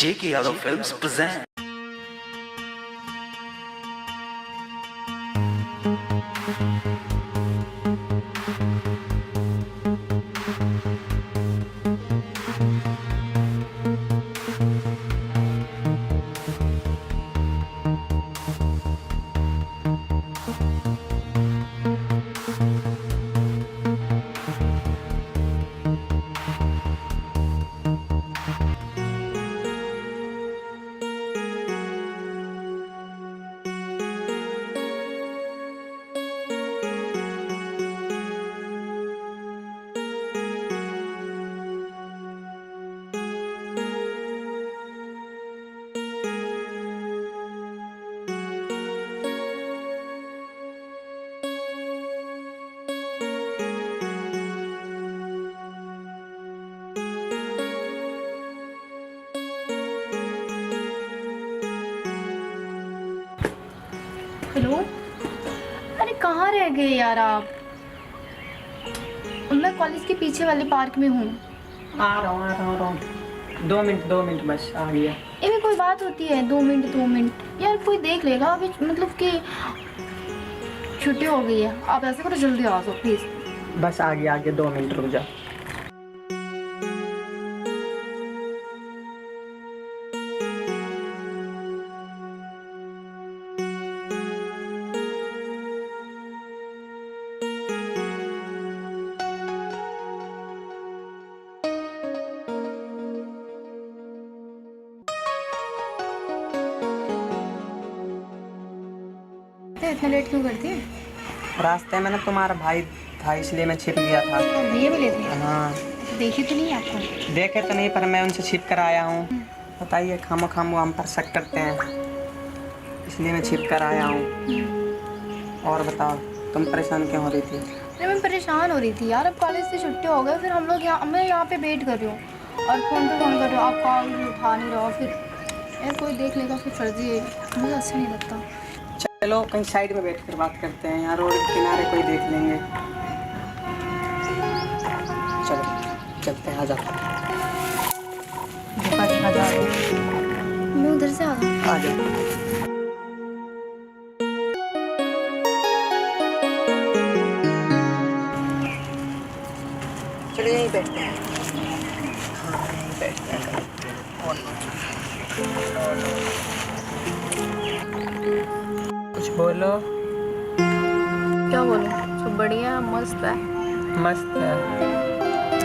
J.K. Yadav Films present. Hello. अरे कहाँ रह गए यार आप? मैं कॉलेज के पीछे वाले पार्क में हूँ। आ रहा हूँ 2 मिनट बस आ गया। इनमें कोई बात होती है 2 मिनट यार, कोई देख लेगा अभी, मतलब कि छुट्टी हो गई है। आप ऐसा करो, जल्दी आ जाओ प्लीज। बस आ गया 2 मिनट रुक जा। इतना लेट क्यों करती है? रास्ते में ना तुम्हारा भाई था इसलिए मैं छिप गया था। ये मिले थे? हाँ देखी तो नहीं आपको? देखे तो नहीं पर मैं उनसे छिप कर आया हूँ। बताइए खामो वो हम पर शक करते हैं इसलिए मैं छिप कर आया हूँ। और बताओ तुम परेशान क्यों हो रही थी? अरे मैं परेशान हो रही थी यार, अब कॉलेज से छुट्टी हो गई, फिर हम लोग मैं यहाँ पे वेट कर रही हूँ और फ़ोन पे फ़ोन कर रही हूँ, आप कॉल भी उठा नहीं रहे हो। फिर यार कोई देख लेगा, फिर फर्जी है, मुझे अच्छा नहीं लगता। चलो कहीं साइड में बैठ कर बात करते हैं यार, रोड के किनारे कोई देख लेंगे। चलो चलते हैं, आ जाओ। मैं उधर से आ रहा। आ जाओ। चलिए यहीं बैठते हैं। हाँ यहीं बैठते हैं। कुछ बोलो। क्या बोलूं? सब बढ़िया, मस्त है। मस्त है।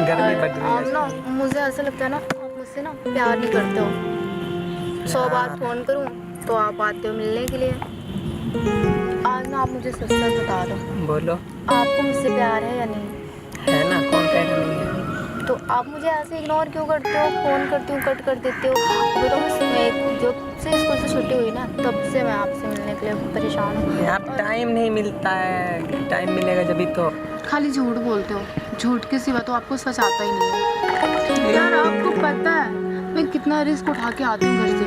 गर्मी बढ़ रही आप है। ना, मुझे ऐसा लगता है ना, आप मुझसे ना प्यार नहीं करते हो। 100 बार फ़ोन करूं तो आप आते हो मिलने के लिए। आज ना आप मुझे सच सच बता दो, बोलो। आपको मुझसे प्यार है या नहीं? है ना, कौन कह रहा नहीं है। तो आप मुझे ऐसे इग्नोर क्यों करते हो? फ़ोन करती हूँ कट कर देते हो। वो तो मैं जब से स्कूल से छुट्टी हुई ना, तब से मैं आपसे मिलने के लिए परेशान हूँ। यार टाइम नहीं मिलता है, टाइम मिलेगा जब तो। खाली झूठ बोलते हो, झूठ के सिवा तो आपको सच आता ही नहीं है। यार आपको पता है मैं कितना रिस्क उठा के आती हूँ घर से।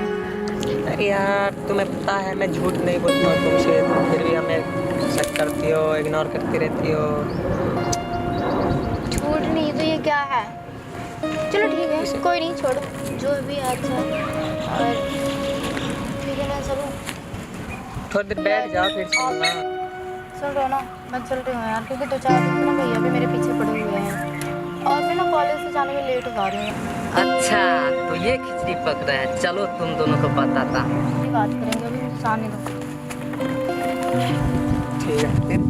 अरे यार तुम्हें पता है मैं झूठ नहीं बोलता हूँ तुमसे, फिर भी हमें शक करती हो, इग्नोर करती रहती हो। झूठ नहीं तो ये क्या है? चलो ठीक है, कोई नहीं, छोड़ो जो भी है। अच्छा और ठीक है, मैं चलूँ? थोड़ी देर बैठ जाओ फिर चलना। सुन रहो ना, मैं चल रही हूँ यार, क्योंकि 2-4 दिन से ना भैया भी मेरे पीछे पड़े हुए हैं और मैं ना कॉलेज से जाने में लेट हो जा रही हूँ। अच्छा तो ये खिचड़ी पक रहा है, चलो तुम दोनों को बताता हूँ। अभी बात करेंगे, अभी मुझे जाने दो। ठीक है फिर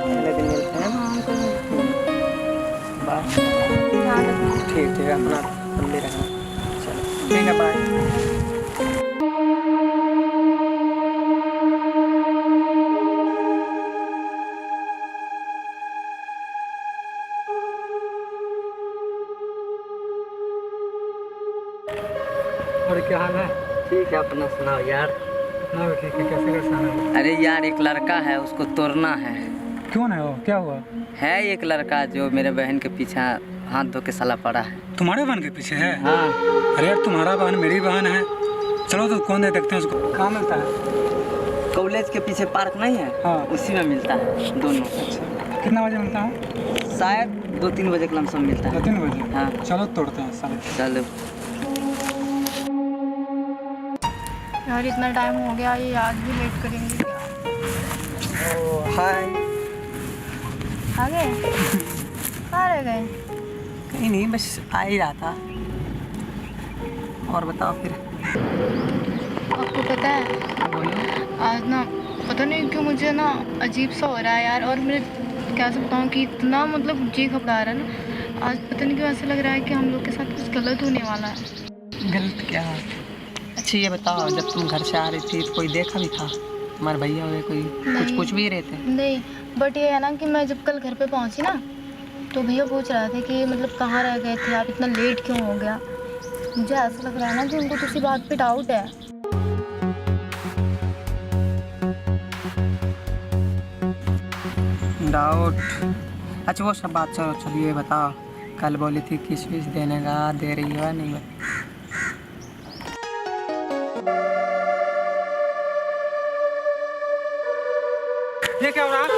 अगले दिन मिलते हैं। हाँ कल मिलते हैं। बाय। ध्यान रखना। ठीक है अपना लंबे रहना। चलो ठीक है बाय। और क्या हाल है? ठीक है, अपना सुनाओ यार। अपना भी ठीक है। कैसे कैसे आना है? अरे यार एक लड़का है, उसको तोड़ना है। क्यों नहीं हो, क्या हुआ? है एक लड़का जो मेरे बहन के पीछे हाथ धो के साला पड़ा है। तुम्हारे बहन के पीछे है? हाँ। अरे यार तुम्हारा बहन मेरी बहन है। चलो तो कौन है, देखते हैं उसको। कहाँ मिलता है? कॉलेज के पीछे पार्क नहीं है? हाँ। उसी में मिलता है दोनों। अच्छा कितना बजे मिलता है? शायद 2-3 बजे के लमसम मिलता है। 2-3 बजे? हाँ। चलो तोड़ते हैं साले। चलो। यार इतना टाइम हो गया, ये आज भी वेट करेंगे क्या? हाय। आ गए? कहाँ रह गए? कहीं नहीं, बस आ ही रहा था। और बताओ फिर। आपको पता है आज ना पता नहीं क्यों मुझे ना अजीब सा हो रहा है यार, और मैं क्या बताऊँ कि इतना मतलब जी घबरा रहा है ना आज, पता नहीं क्यों ऐसा लग रहा है कि हम लोग के साथ कुछ गलत होने वाला है। गलत क्या? अच्छा ये बताओ, जब तुम घर से आ रही थी तो कोई देखा भी था? तुम्हारे भैया हुए कोई कुछ भी रहे थे? नहीं, बट ये है ना कि मैं जब कल घर पे पहुंची ना तो भैया पूछ रहा था कि मतलब कहाँ रह गए थे आप, इतना लेट क्यों हो गया। मुझे ऐसा लग रहा है ना कि उनको किसी बात पे डाउट है। डाउट? अच्छा वो सब बात चलो, चलिए बताओ, कल बोली थी किस विश देने का, दे रही हो नहीं? ये क्या हो रहा है?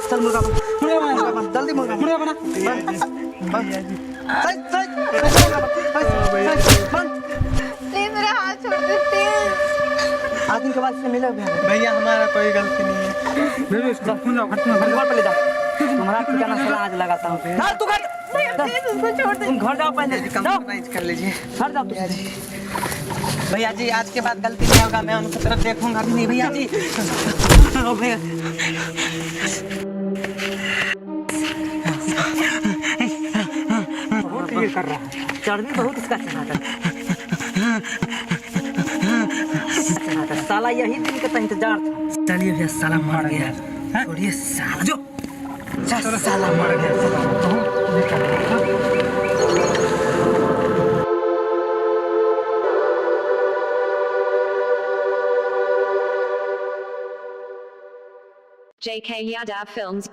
चल मुर्गा बना, मुर्गा बना, जल्दी मुर्गा मुर्गा बना। प्लीज मेरा हाथ छोड़ दे प्लीज। आज दिन के बाद से मिलोगे? भैया हमारा कोई गलती नहीं है। भेजो इसको, कौन जाओ, घर तुम्हारे घर पे ले जाओ, तुम्हारा ठिकाना सलाह आज लगाता हूँ। ना तू घर, उसको छोड़ दे। तुम घर जाओ पहले, कंप्रोमाइज कर लीजिए। घर जाओ भैया जी। भैया जी आज के बाद गलती नहीं होगा, मैं उनकी तरफ देखूंगा भी नहीं भैया जी। ओ भैया बहुत ये कर रहा है। चर्बी बहुत इसका चढ़ाता है। साला यही दिन का इंतजार था। चलिए भैया, साला मर गया। छोड़िए साला, जो साला मर गया। JK Yadav Films